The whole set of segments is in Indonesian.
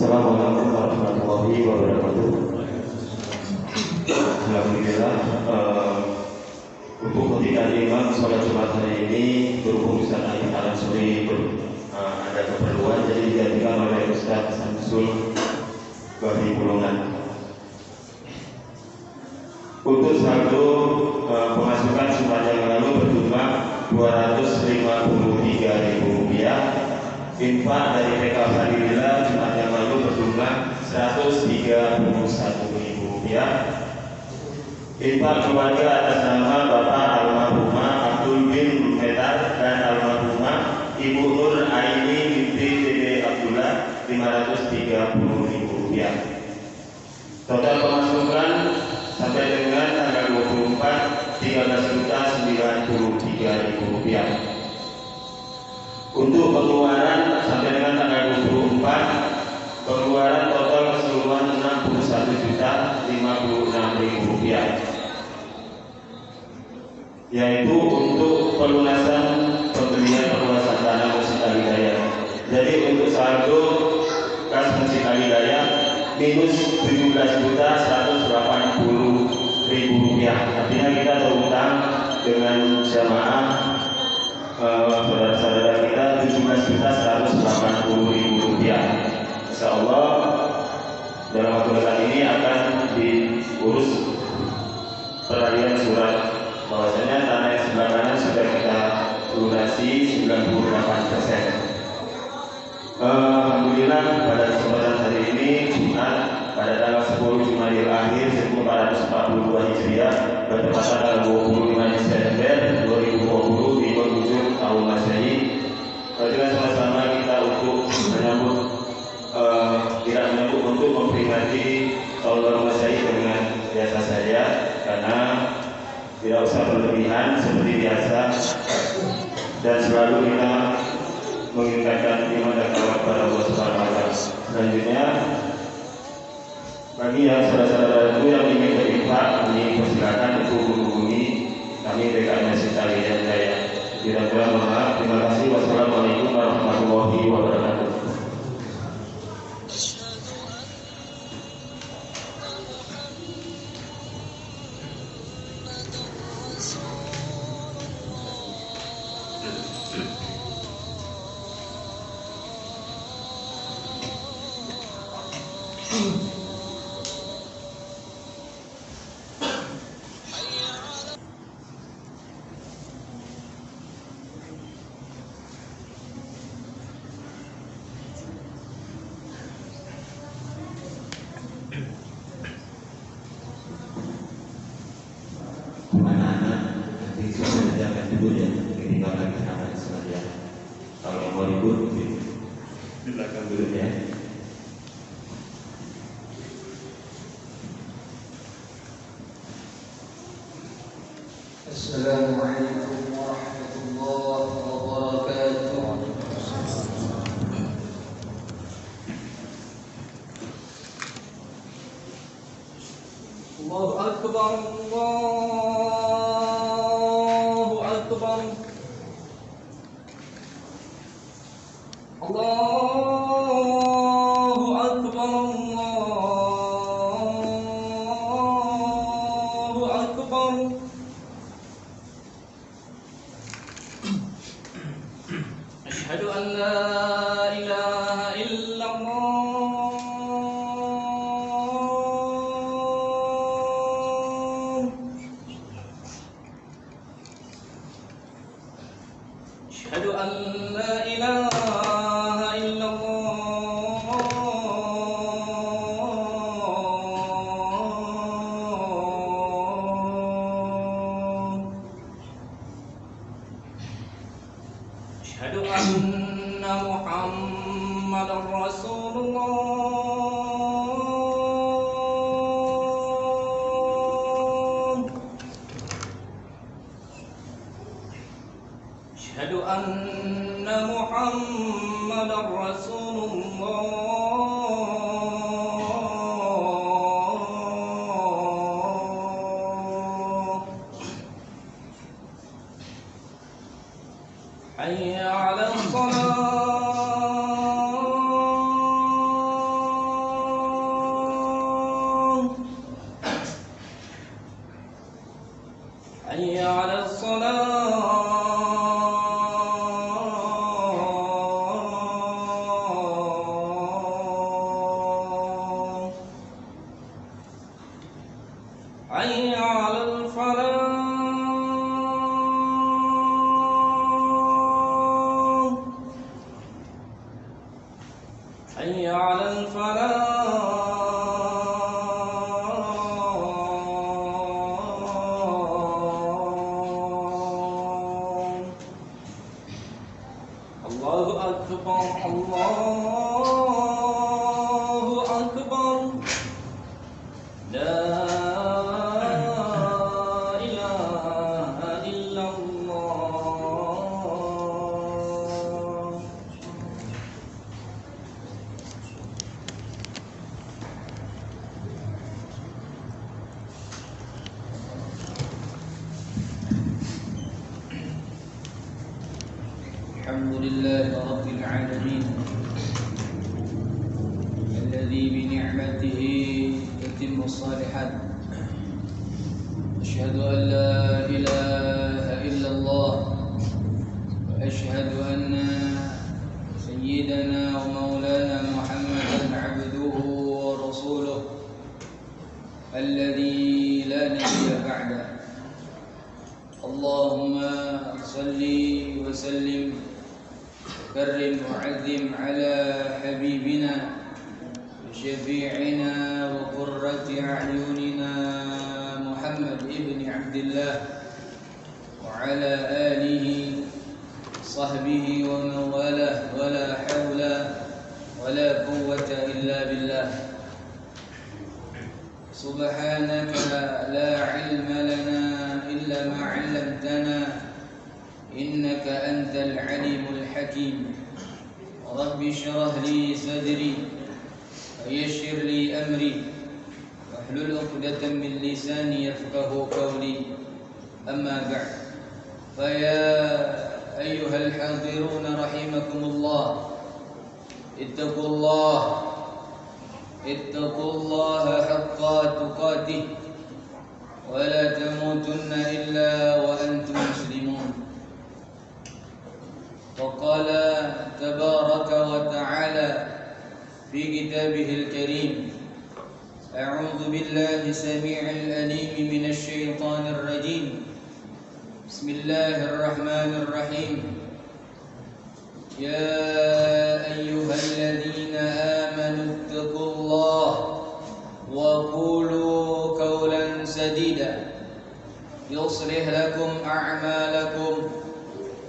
Assalamualaikum warahmatullahi wabarakatuh. Alhamdulillah, untuk ketika imam sholat Jumat hari ini berhubung Ustaz Alan Suri ada keperluan, jadi digantikan oleh Ustaz Samsul Babi Pulungan. Untuk saldo pemasukan sepanjang lalu berjumlah Rp253.000. Infak dari PK Fadilillah sepanjang lalu berjumlah Rp131.000. Infak keluarga atas nama Bapak almarhumah Abdul bin Metar dan almarhumah Ibu Nur Aini binti Dede Abdullah Rp530.000. Total pemasukan sampai dengan tanggal 24 Rp13.093.000. Untuk pengeluaran sampai dengan tanggal 24, pengeluaran total keseluruhan Rp61.056.000, yaitu untuk pelunasan pembelian perluasan tanah Masjid Al-Hidayah. Jadi untuk saldo kas Masjid Al-Hidayah minus Rp17.180.000. Artinya kita terutang dengan jamaah saudara-saudara kita Rp17.180.000. Insyaallah dalam waktu dekat ini akan diurus peralihan surat bahwasanya tanah yang sebelah kanan sudah kita lunasi 98%. Alhamdulillah pada kesempatan hari ini Jumat pada tanggal 10 Jumadil Akhir 1442 Hijriah bertepatan tanggal 25 Desember 2020 di penghujung tahun Masehi. Dengan sama-sama kita untuk menyambut untuk memperingati tahun baru Masehi dengan biasa saja, karena tidak usah berlebihan seperti biasa, dan selalu kita mengingatkan iman dan takwa kepada Allah Subhanahu wa taala. Selanjutnya, bagi yang saudara-saudaraku yang ingin berinfak, silakan untuk menghubungi kami DKM Masjid Al-Hidayah. Kira-kira mohon maaf. Terima kasih. Wassalamualaikum warahmatullahi wabarakatuh. Assalamualaikum warahmatullahi wabarakatuh. Allahu Akbar, Allahu Akbar, Allahu Akbar, Allahu Akbar. Asyhadu an la ilaha illallah. Asyhadu an la ilaha illallah. Asyhadu anna Muhammadar Rasulullah. Asyhadu anna Muhammadar Rasulullah. Hayya 'alas shalah. حي على الفلاح. الله أكبر الله أكبر لا إله إلا الله. الحمد لله رب العالمين الذي بنعمته تتم الصالحات. أشهد أن لا إله إلا الله وأشهد أن سيدنا ومولانا محمدا عبده ورسوله الذي لا نبي بعده. اللهم صل وسلم كرم وعظم على حبيبنا وشفيعنا وقرة أعيننا محمد ابن عبد الله وعلى آله صحبه ومن والاه ولا حول ولا قوة إلا بالله. سبحانك لا علم لنا إلا ما علمتنا إنك أنت العليم الحكيم. رب اشرح لي صدري ويسر لي أمري واحلل عقدة من لساني يفقه قولي. أما بعد، فيا أيها الحاضرون رحمكم الله، اتقوا الله حق تقاته ولا تموتن إلا وأنتم مسلمون. وقال تبارك وتعالى في كتابه الكريم: أعوذ بالله السميع العليم من الشيطان الرجيم. بسم الله الرحمن الرحيم. يا أيها الذين آمنوا اتقوا الله وقولوا قولا سديدا يصلح لكم أعمالكم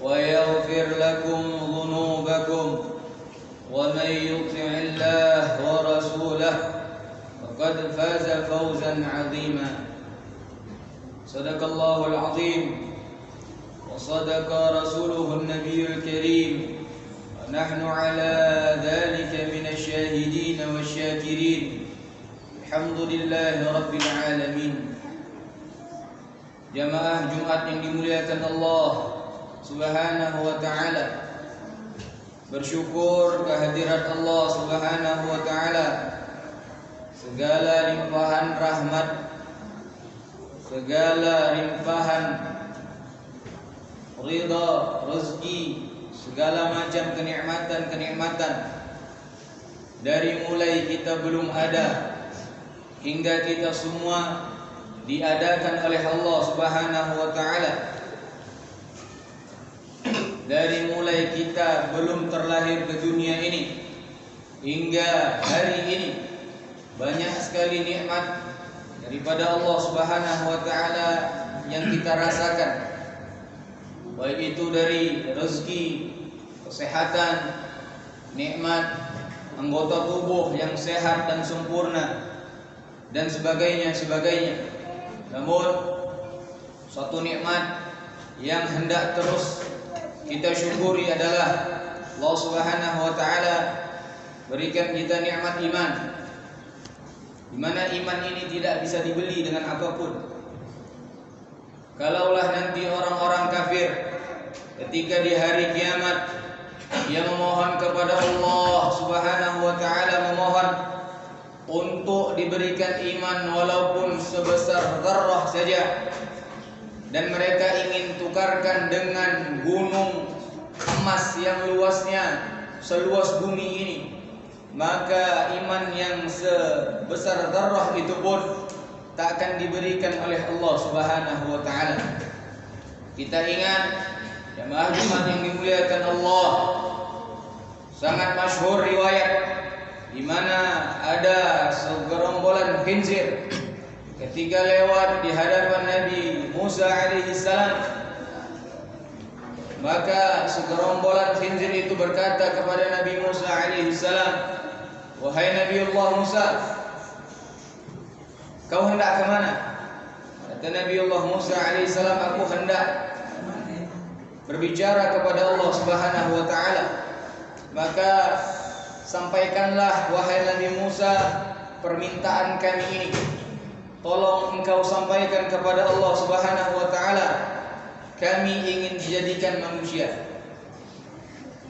ويغفر لكم ذنوبكم ومن يطع الله ورسوله فقد فاز فوزا عظيما. صدق الله العظيم وصدق رسوله النبي الكريم ونحن على ذلك من الشاهدين والشاكرين. الحمد لله رب العالمين. Jamaah Jumat yang dimuliakan Allah Subhanahu wa ta'ala, bersyukur kehadirat Allah Subhanahu wa ta'ala, segala limpahan rahmat, segala limpahan ridha, rezeki, segala macam kenikmatan dari mulai kita belum ada hingga kita semua diadakan oleh Allah Subhanahu wa ta'ala. Dari mulai kita belum terlahir ke dunia ini hingga hari ini, banyak sekali nikmat daripada Allah Subhanahu wa ta'ala yang kita rasakan, baik itu dari rezeki, kesehatan, nikmat anggota tubuh yang sehat dan sempurna, dan sebagainya. Namun suatu nikmat yang hendak terus kita syukuri adalah Allah Subhanahu wa ta'ala berikan kita nikmat iman, di mana iman ini tidak bisa dibeli dengan apapun. Kalaulah nanti orang-orang kafir ketika di hari kiamat dia memohon kepada Allah Subhanahu wa ta'ala, memohon untuk diberikan iman walaupun sebesar zarrah saja, dan mereka ingin tukarkan dengan gunung emas yang luasnya seluas bumi ini, maka iman yang sebesar zarrah itu pun tak akan diberikan oleh Allah Subhanahu wa ta'ala. Kita ingat jamaah Jumat yang dimuliakan Allah, sangat masyhur riwayat di mana ada segerombolan khinzir ketika lewat di hadapan Nabi Musa alaihi salam, maka segerombolan khinzir itu berkata kepada Nabi Musa alaihi salam, "Wahai Nabi Allah Musa, kau hendak ke mana?" Kata Nabi Allah Musa alaihi salam, "Aku hendak berbicara kepada Allah Subhanahu wa taala." Maka sampaikanlah wahai Nabi Musa permintaan kami ini. Tolong engkau sampaikan kepada Allah Subhanahu wa taala, kami ingin dijadikan manusia.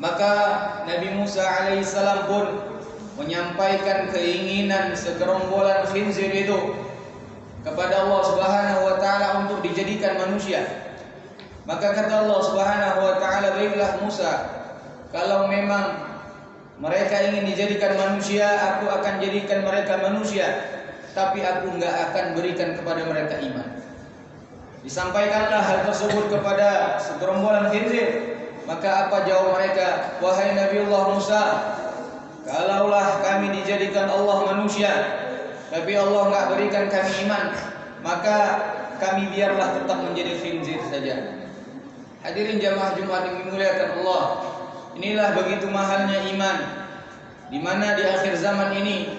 Maka Nabi Musa alaihi salam pun menyampaikan keinginan segerombolan khinzir itu kepada Allah Subhanahu wa taala untuk dijadikan manusia. Maka kata Allah Subhanahu wa taala, "Baiklah Musa, kalau memang mereka ingin dijadikan manusia, aku akan jadikan mereka manusia, tapi aku enggak akan berikan kepada mereka iman." Disampaikanlah hal tersebut kepada segerombolan khinzir. Maka apa jawab mereka? "Wahai Nabi Allah Musa, kalaulah kami dijadikan Allah manusia, tapi Allah enggak berikan kami iman, maka kami biarlah tetap menjadi khinzir saja." Hadirin jamaah Jumat yang dimuliakan Allah, inilah begitu mahalnya iman, di mana di akhir zaman ini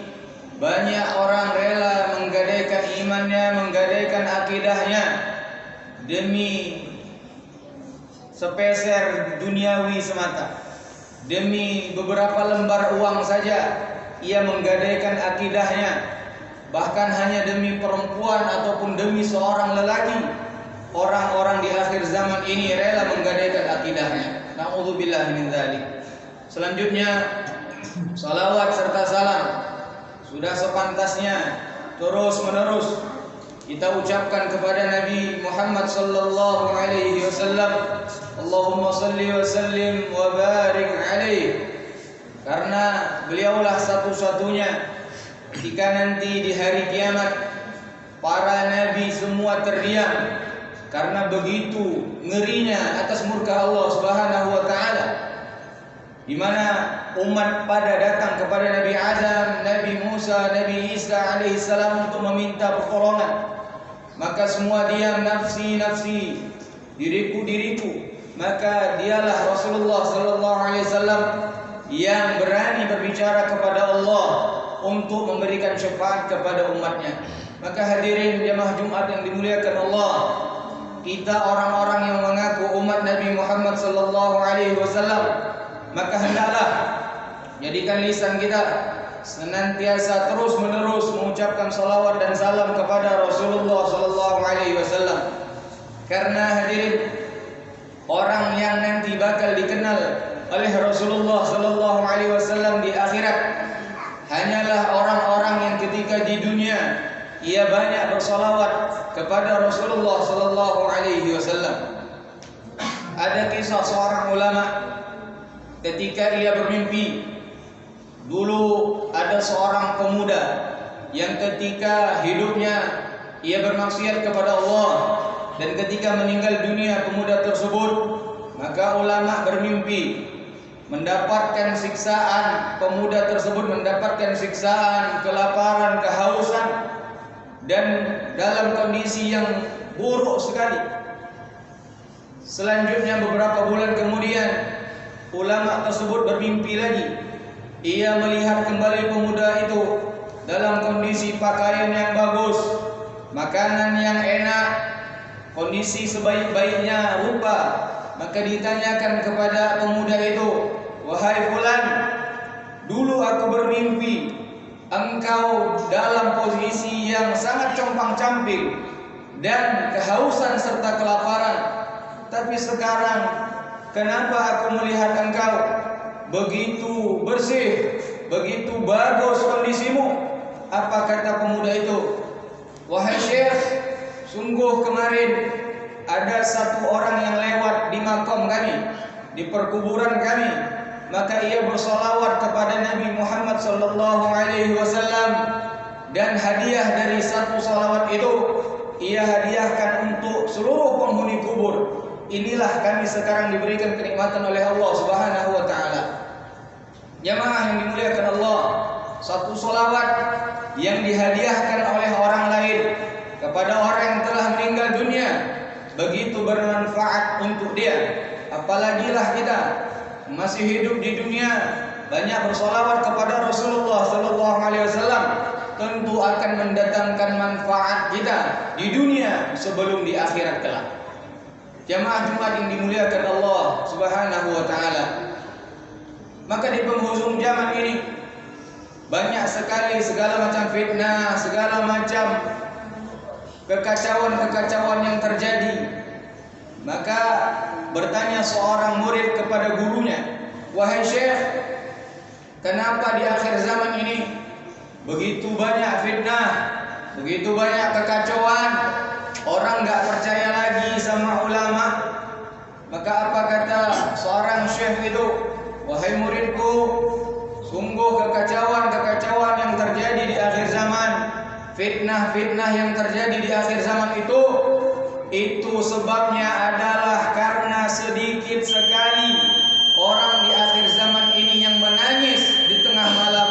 banyak orang rela menggadaikan imannya, menggadaikan akidahnya demi sepeser duniawi semata. Demi beberapa lembar uang saja ia menggadaikan akidahnya. Bahkan hanya demi perempuan ataupun demi seorang lelaki, orang-orang di akhir zaman ini rela menggadaikan akidahnya. Na'udzubillah min dzalik. Selanjutnya, salawat serta salam sudah sepantasnya terus menerus kita ucapkan kepada Nabi Muhammad sallallahu alaihi wasallam. Allahumma salli wa sallim wa barik alaihi. Karena beliaulah satu-satunya ketika nanti di hari kiamat para nabi semua terdiam karena begitu ngerinya atas murka Allah Subhanahu wa taala, di mana umat pada datang kepada Nabi Adam, Nabi Musa, Nabi Isa alaihi salam untuk meminta pertolongan. Maka semua diam, nafsi nafsi, diriku diriku. Maka dialah Rasulullah sallallahu alaihi wasallam yang berani berbicara kepada Allah untuk memberikan syafaat kepada umatnya. Maka hadirin jamaah Jumat yang dimuliakan Allah, kita orang-orang yang mengaku umat Nabi Muhammad sallallahu alaihi wasallam, maka hendaklah jadikan lisan kita senantiasa terus-menerus mengucapkan salawat dan salam kepada Rasulullah sallallahu alaihi wasallam. Karena hadirin, orang yang nanti bakal dikenal oleh Rasulullah sallallahu alaihi wasallam di akhirat hanyalah orang-orang yang ketika di dunia ia banyak bersalawat kepada Rasulullah sallallahu alaihi wasallam. Ada kisah seorang ulama ketika ia bermimpi. Dulu ada seorang pemuda yang ketika hidupnya ia bermaksiat kepada Allah, dan ketika meninggal dunia pemuda tersebut, maka ulama bermimpi mendapatkan siksaan. Pemuda tersebut mendapatkan siksaan, kelaparan, kehausan, dan dalam kondisi yang buruk sekali. Selanjutnya beberapa bulan kemudian ulama tersebut bermimpi lagi. Ia melihat kembali pemuda itu dalam kondisi pakaian yang bagus, makanan yang enak, kondisi sebaik-baiknya rupa. Maka ditanyakan kepada pemuda itu, "Wahai fulan, dulu aku bermimpi engkau dalam posisi yang sangat compang-camping dan kehausan serta kelaparan, tapi sekarang kenapa aku melihat engkau begitu bersih, begitu bagus kondisimu?" Apa kata pemuda itu? "Wahai Syekh, sungguh kemarin ada satu orang yang lewat di makam kami, di perkuburan kami. Maka ia bersalawat kepada Nabi Muhammad sallallahu alaihi wasallam, dan hadiah dari satu salawat itu ia hadiahkan untuk seluruh penghuni kubur. Inilah kami sekarang diberikan kenikmatan oleh Allah Subhanahu wa taala." Jamaah yang dimuliakan Allah, yang dihadiahkan oleh orang lain kepada orang yang telah meninggal dunia begitu bermanfaat untuk dia, apalagilah kita masih hidup di dunia banyak bersolawat kepada Rasulullah sallallahu alaihi wasallam, tentu akan mendatangkan manfaat kita di dunia sebelum di akhirat kelak. Jamaah Jumat yang dimuliakan Allah Subhanahu wa taala. Maka di penghujung zaman ini banyak sekali segala macam fitnah, segala macam kekacauan-kekacauan yang terjadi. Maka bertanya seorang murid kepada gurunya, "Wahai Syekh, kenapa di akhir zaman ini begitu banyak fitnah, begitu banyak kekacauan, orang enggak percaya lagi sama ulama?" Maka apa kata seorang syekh itu, "Wahai muridku, sungguh kekacauan-kekacauan yang terjadi di akhir zaman, fitnah-fitnah yang terjadi di akhir zaman itu sebabnya adalah karena sedikit sekali orang di akhir zaman ini yang menangis di tengah malam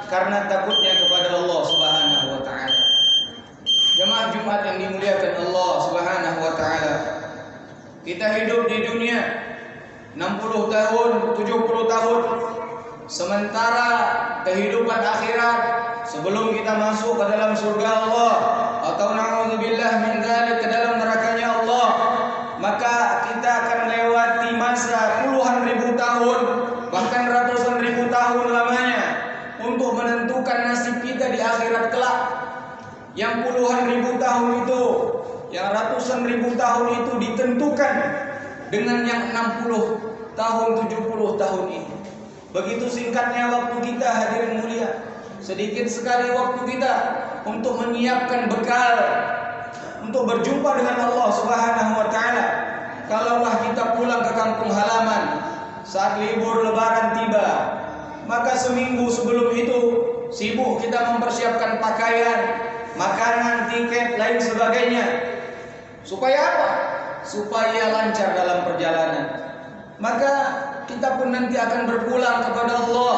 karena takutnya kepada Allah Subhanahu wa taala." Jemaah Jumat yang dimuliakan Allah Subhanahu wa taala. Kita hidup di dunia 60 tahun, 70 tahun. Sementara kehidupan akhirat sebelum kita masuk ke dalam surga Allah atau na'udzubillah min dzalik ke dalam nerakanya Allah, maka kita akan melewati masa puluhan ribu tahun, bahkan ratusan ribu tahun lamanya untuk menentukan nasib kita di akhirat kelak. Yang puluhan ribu tahun itu, yang ratusan ribu tahun itu ditentukan dengan yang 60 tahun, 70 tahun ini. Begitu singkatnya waktu kita, hadirin mulia. Sedikit sekali waktu kita untuk menyiapkan bekal untuk berjumpa dengan Allah Subhanahu wa taala. Kalaulah kita pulang ke kampung halaman saat libur lebaran tiba, maka seminggu sebelum itu sibuk kita mempersiapkan pakaian, makanan, tiket, lain sebagainya. Supaya apa? Supaya lancar dalam perjalanan. Maka kita pun nanti akan berpulang kepada Allah,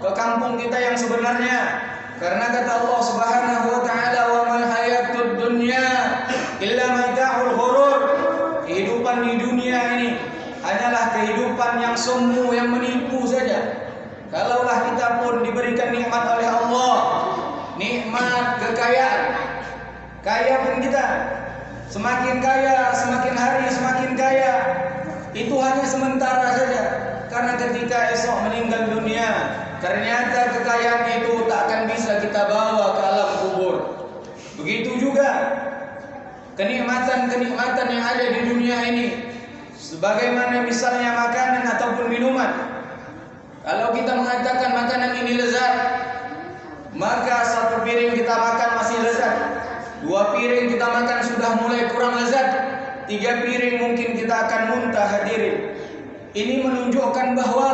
ke kampung kita yang sebenarnya. Karena kata Allah Subhanahu wa taala, "Wa mal hayatud dunya illa mata'ul ghurur." Kehidupan di dunia ini hanyalah kehidupan yang semu, yang menipu saja. Kalaulah kita pun diberikan nikmat oleh Allah, nikmat kekayaan, kaya pun kita, semakin kaya, semakin hari semakin kaya, itu hanya sementara saja. Karena ketika esok meninggal dunia, ternyata kekayaan itu tak akan bisa kita bawa ke alam kubur. Begitu juga kenikmatan-kenikmatan yang ada di dunia ini, sebagaimana misalnya makanan ataupun minuman. Kalau kita mengatakan makanan ini lezat, maka satu piring kita makan masih lezat, 2 piring kita makan sudah mulai kurang lezat, 3 piring mungkin kita akan muntah, hadirin. Ini menunjukkan bahwa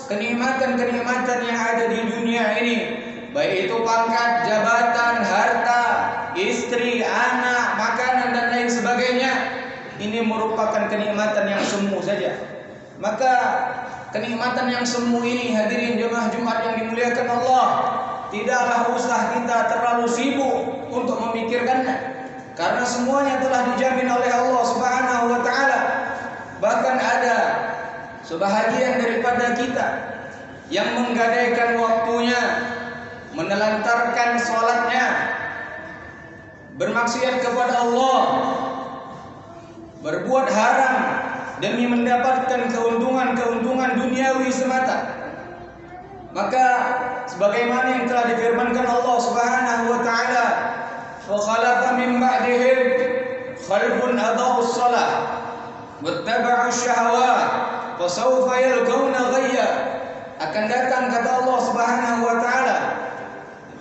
kenikmatan-kenikmatan yang ada di dunia ini, baik itu pangkat, jabatan, harta, istri, anak, makanan dan lain sebagainya, ini merupakan kenikmatan yang semu saja. Maka kenikmatan yang semu ini, hadirin jemaah Jumat yang dimuliakan Allah, tidaklah usah kita terlalu sibuk untuk memikirkannya, karena semuanya telah dijamin oleh Allah Subhanahu wa taala. Bahkan ada sebahagian daripada kita yang menggadaikan waktunya, menelantarkan salatnya, bermaksiat kepada Allah, berbuat haram demi mendapatkan keuntungan duniawi semata. Maka sebagaimana yang telah difirmankan Allah Subhanahu wa taala, "Wa khalafa min ba'dihim khalfun adaa'us shalah wattaba'us syahawat fasawfa yalqawna ghayya." Akan datang, kata Allah Subhanahu wa taala,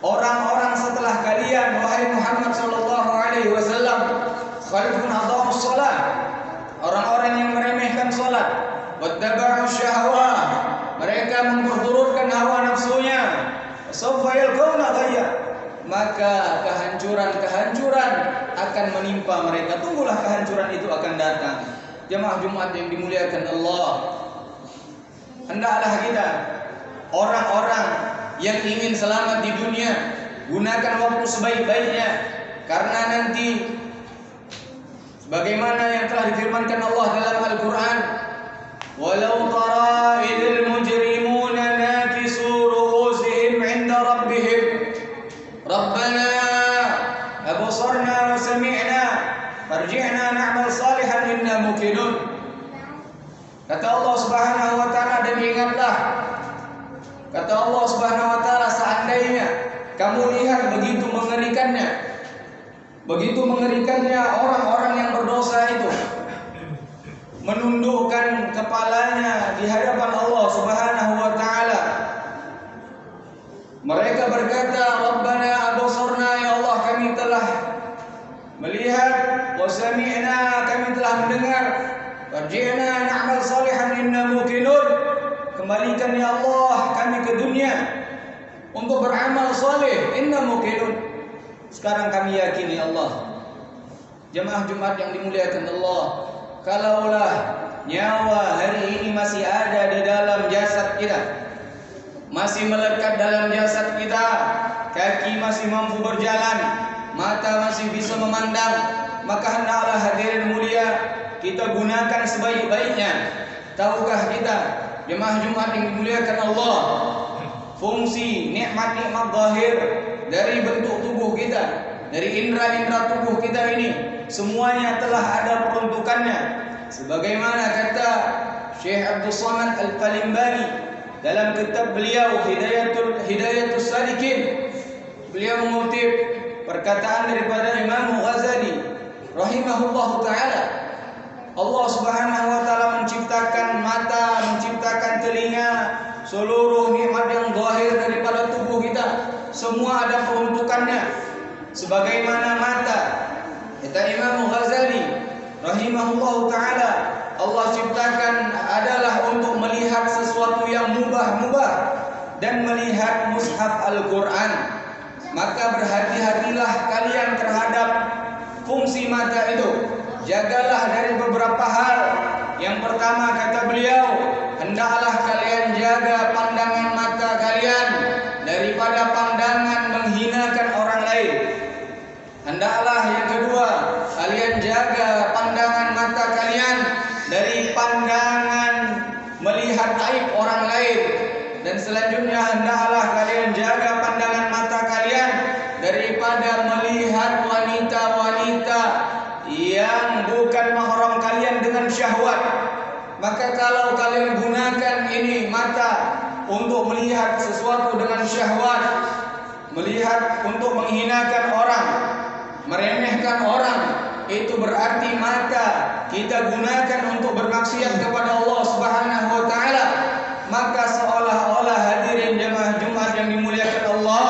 orang-orang setelah kalian wahai Muhammad sallallahu alaihi wasallam, khalfun adaa'us shalah, orang-orang yang meremehkan salat, wattaba'us syahawat, mereka memperturutkan hawa nafsunya, fasawfa yalqawna ghayya, maka kehancuran akan menimpa mereka. Tunggulah kehancuran itu akan datang. Jemaah Jumat yang dimuliakan Allah, hendaklah kita orang-orang yang ingin selamat di dunia Gunakan waktu sebaik-baiknya, karena nanti bagaimana yang telah difirmankan Allah dalam Al-Quran, walau tara idil mujrimuna nakisu ru'usihim inda rabbihim rabbana absarna wa sami'na farji'na na'mal salihan inna muqinun. Kata Allah Subhanahu wa taala, dan ingatlah, kata Allah Subhanahu wa taala, seandainya kamu lihat begitu mengerikannya orang-orang yang berdosa itu menundukkan kepalanya di hadapan Allah Subhanahu wa taala. Mereka berkata, Rabbana absarna, ya Allah kami telah melihat, wa sami'na, kami telah mendengar, farji'na na'mal salihan inna muqinun, kembalikan ya Allah kami ke dunia untuk beramal saleh, inna muqinun, sekarang kami yakini Allah. Jemaah Jumat yang dimuliakan Allah, kalaulah nyawa hari ini masih ada di dalam jasad kita, masih melekat dalam jasad kita, kaki masih mampu berjalan, mata masih bisa memandang, maka hendaklah hadirin mulia kita gunakan sebaik-baiknya. Tahukah kita, jemaah Jumat yang dimuliakan Allah, fungsi nikmat-nikmat zahir dari bentuk tubuh kita, dari indera-indera tubuh kita ini, semuanya telah ada peruntukannya. Sebagaimana kata Syekh Abdul Samad Al-Palimbani dalam kitab beliau Hidayatus Salikin, beliau mengutip perkataan daripada Imam Ghazali rahimahullahu taala. Allah Subhanahu wa taala menciptakan mata, menciptakan telinga, seluruh nikmat yang zahir daripada tubuh kita, semua ada peruntukannya. Sebagaimana mata, kata Imam Ghazali rahimahullahu taala, Allah ciptakan adalah untuk melihat sesuatu yang mubah-mubah dan melihat mushaf Al-Quran. Maka berhati-hatilah kalian terhadap fungsi mata itu. Jagalah dari beberapa hal. Yang pertama kata beliau, hendaklah kalian jaga pandangan mata kalian daripada pandangan menghinakan orang lain. Hendaklah yang kedua, kalian jaga pandangan mata kalian dari pandangan melihat aib orang lain. Dan selanjutnya, hendaklah kalian jaga pandangan mata kalian daripada melihat wanita-wanita yang bukan mahram kalian dengan syahwat. Maka kalau kalian gunakan ini mata untuk melihat sesuatu dengan syahwat, melihat untuk menghinakan orang, meremehkan orang, itu berarti mata kita gunakan untuk bermaksiat kepada Allah Subhanahu wa taala. Maka seolah-olah hadirin jemaah Jumat yang dimuliakan Allah,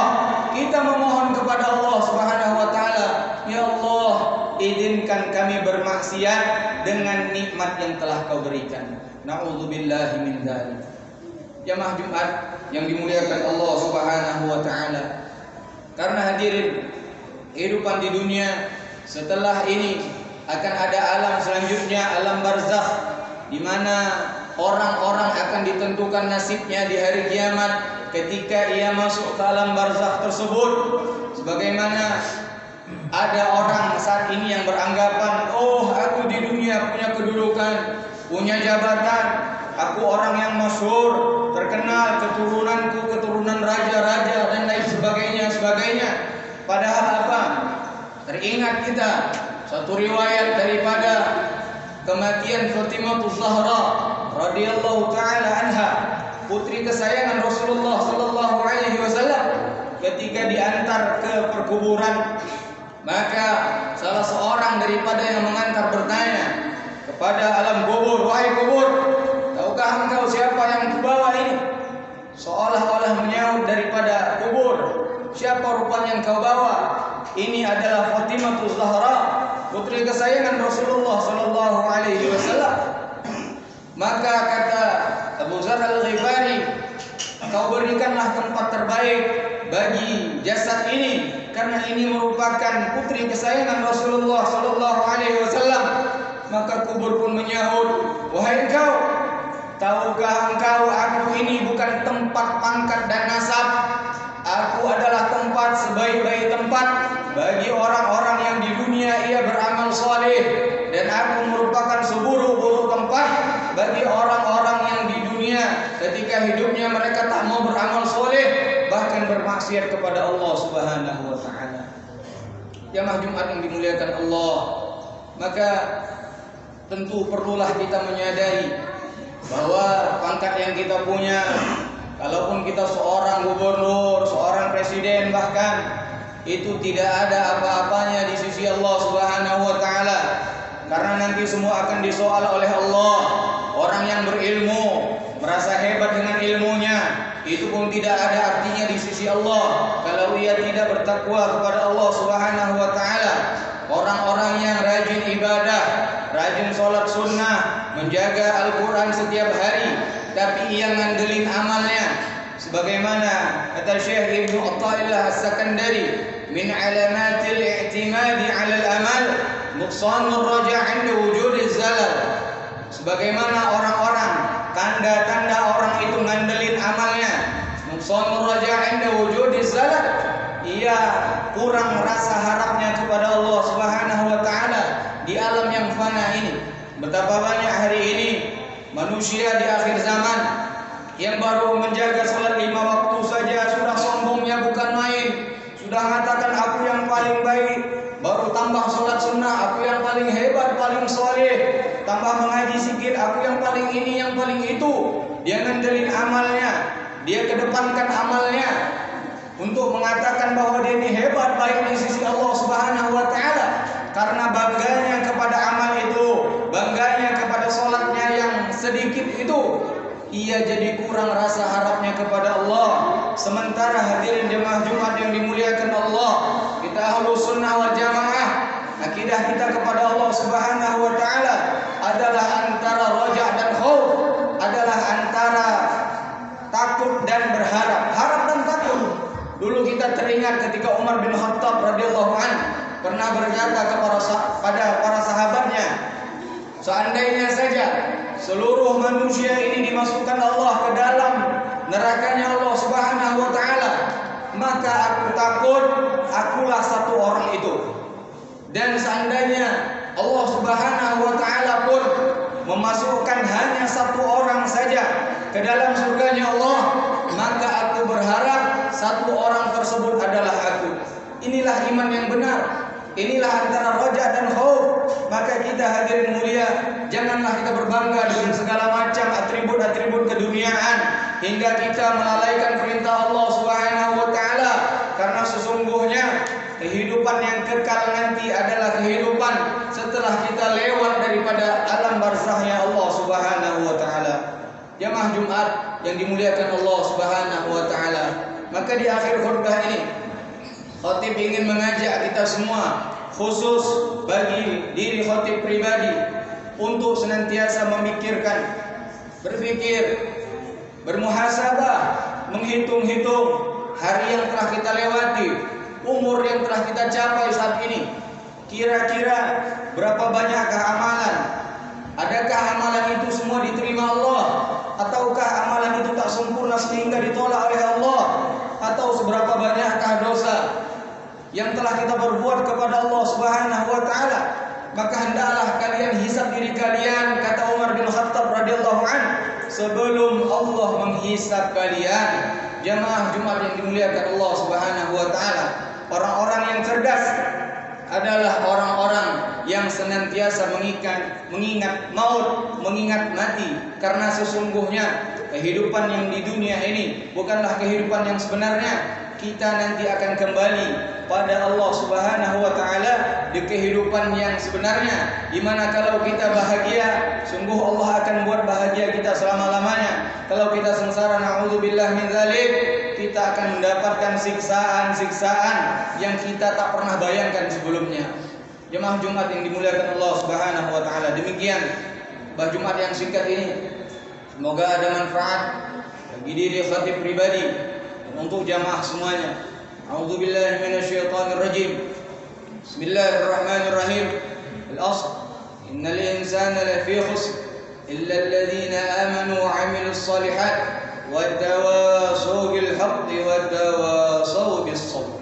kita memohon kepada Allah Subhanahu wa taala, ya Allah, izinkan kami bermaksiat dengan nikmat yang telah Kau berikan. Na'udzubillahi min dzalik. Jemaah Jumat yang dimuliakan Allah Subhanahu wa taala. Karena hadirin, kehidupan di dunia setelah ini akan ada alam selanjutnya, alam barzakh, di mana orang-orang akan ditentukan nasibnya di hari kiamat ketika ia masuk ke alam barzakh tersebut. Sebagaimana ada orang saat ini yang beranggapan, oh aku di dunia punya kedudukan, punya jabatan, aku orang yang masyhur, terkenal, keturunanku keturunan raja-raja dan lain sebagainya. Padahal apa? Teringat kita satu riwayat daripada kematian Fatimah Zahra radhiyallahu taala anha, putri kesayangan Rasulullah sallallahu alaihi wasallam, ketika diantar ke perkuburan. Maka salah seorang daripada yang mengantar bertanya kepada alam kubur, wahai kubur, tahukah engkau siapa yang kubawa ini? Seolah-olah menyaut daripada kubur, siapa rupanya yang kau bawa? Ini adalah Fatimah Zahra, putri kesayangan Rasulullah sallallahu alaihi wasallam. Maka kata Abu Dzar Al-Ghifari, kau berikanlah tempat terbaik bagi jasad ini, karena ini merupakan putri kesayangan Rasulullah sallallahu alaihi wasallam. Maka kubur pun menyahut, wahai engkau, tahukah engkau aku ini bukan tempat pangkat dan nasab, aku adalah tempat sebaik bagi orang-orang yang di dunia ia beramal saleh, dan aku merupakan seburuk-buruk tempat bagi orang-orang yang di dunia ketika hidupnya mereka tak mau beramal saleh, bahkan bermaksiat kepada Allah Subhanahu wa taala. Jamaah Jumat yang dimuliakan Allah, maka tentu perlulah kita menyadari bahwa pangkat yang kita punya, kalaupun kita seorang gubernur, seorang presiden bahkan, itu tidak ada apa-apanya di sisi Allah Subhanahu wa taala. Karena nanti semua akan disoal oleh Allah. Orang yang berilmu merasa hebat dengan ilmunya, itu pun tidak ada artinya di sisi Allah kalau ia tidak bertakwa kepada Allah Subhanahu wa taala. Orang-orang yang rajin ibadah, rajin sholat sunnah, menjaga Al-Quran setiap hari, tapi ia ngandelin amalnya, sebagaimana kata Syekh Ibnu Athaillah As-Sakandari, min alamatil i'timadi 'ala al-amal nuqsanur raja' 'inda wujudiz zalal. Sebagaimana orang-orang, tanda-tanda orang itu ngandelin amalnya, nuqsanur raja' 'inda wujudiz zalal, ia kurang rasa harapnya kepada Allah Subhanahu wa taala di alam yang fana ini. Betapa banyak hari ini manusia di akhir zaman yang baru menjaga salat 5 waktu saja sudah sombongnya bukan main. Sudah mengatakan aku yang paling baik, baru tambah salat sunnah aku yang paling hebat, paling saleh, tambah mengaji sikit aku yang paling ini, yang paling itu. Dia ngandelin amalnya, dia kedepankan amalnya untuk mengatakan bahwa dia ini hebat baik di sisi Allah Subhanahu wa taala. Karena bangganya kepada amal itu, bangganya kepada salatnya yang sedikit itu, ia jadi kurang rasa harapnya kepada Allah. Sementara hadirin jemaah Jumat yang dimuliakan Allah, kita Ahlus Sunnah wal Jamaah, akidah kita kepada Allah Subhanahu wa taala adalah antara raja dan khauf, adalah antara takut dan berharap, harap dan takut. Dulu kita teringat ketika Umar bin Khattab radhiyallahu anhu pernah berkata kepada para sahabatnya, seandainya saja seluruh manusia ini dimasukkan Allah ke dalam nerakanya Allah Subhanahu wa taala, maka aku takut akulah satu orang itu. Dan seandainya Allah Subhanahu wa taala pun memasukkan hanya satu orang saja ke dalam surganya Allah, maka aku berharap satu orang tersebut adalah aku. Inilah iman yang benar. Inilah antara raja dan khauf. Maka kita hadirin mulia, janganlah kita berbangga dengan segala macam atribut-atribut keduniaan hingga kita melalaikan perintah Allah Subhanahu wa taala. Karena sesungguhnya kehidupan yang kekal nanti adalah kehidupan setelah kita lewat daripada alam barzahnya Allah Subhanahu wa taala. Jamaah Jumat yang dimuliakan Allah Subhanahu wa taala, maka di akhir khutbah ini khatib ingin mengajak kita semua, khusus bagi diri khatib pribadi, untuk senantiasa memikirkan, berpikir, bermuhasabah, menghitung-hitung hari yang telah kita lewati, umur yang telah kita capai saat ini. Kira-kira berapa banyakkah amalan? Adakah amalan itu semua diterima Allah? Ataukah amalan itu tak sempurna sehingga ditolak oleh Allah? Atau seberapa banyakkah dosa yang telah kita berbuat kepada Allah Subhanahu wa taala? Maka hendaklah kalian hisab diri kalian, kata Umar bin Khattab radhiyallahu anhu, sebelum Allah menghisab kalian. Jamaah Jumat yang dimuliakan Allah Subhanahu wa taala, orang-orang yang cerdas adalah orang-orang yang senantiasa mengingat maut, mengingat mati. Karena sesungguhnya kehidupan yang di dunia ini bukanlah kehidupan yang sebenarnya. Kita nanti akan kembali pada Allah Subhanahu wa taala di kehidupan yang sebenarnya, di mana kalau kita bahagia, sungguh Allah akan buat bahagia kita selama-lamanya. Kalau kita sengsara, na'udzubillah min dzalik, kita akan mendapatkan siksaan-siksaan yang kita tak pernah bayangkan sebelumnya. Jemaah Jumat yang dimuliakan Allah Subhanahu wa taala, demikian bah Jumat yang singkat ini. Semoga ada manfaat bagi diri khatib pribadi dan untuk jamaah semuanya. A'udzubillahi minasyaitonir rajim. Bismillahirrahmanirrahim. Al-'asr. Innal insana lafi khusr illa alladhina amanu wa 'amilus shalihat wa tawasaw bil haqqi wa tawasaw bis sabr.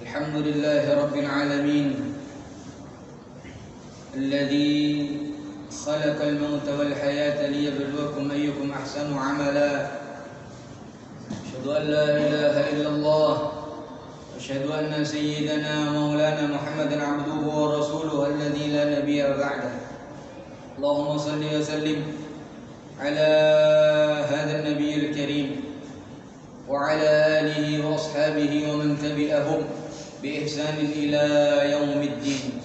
الحمد لله رب العالمين الذي خلق الموت والحياة ليبلوكم أيكم أحسن عملا أشهد أن لا إله إلا الله أشهد أن سيدنا مولانا محمدا عبده ورسوله الذي لا نبي بعده اللهم صل وسلم على هذا النبي الكريم وعلى آله وأصحابه ومن تبعهم بإحسان إلى يوم الدين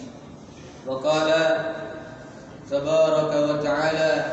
وقال تبارك وتعالى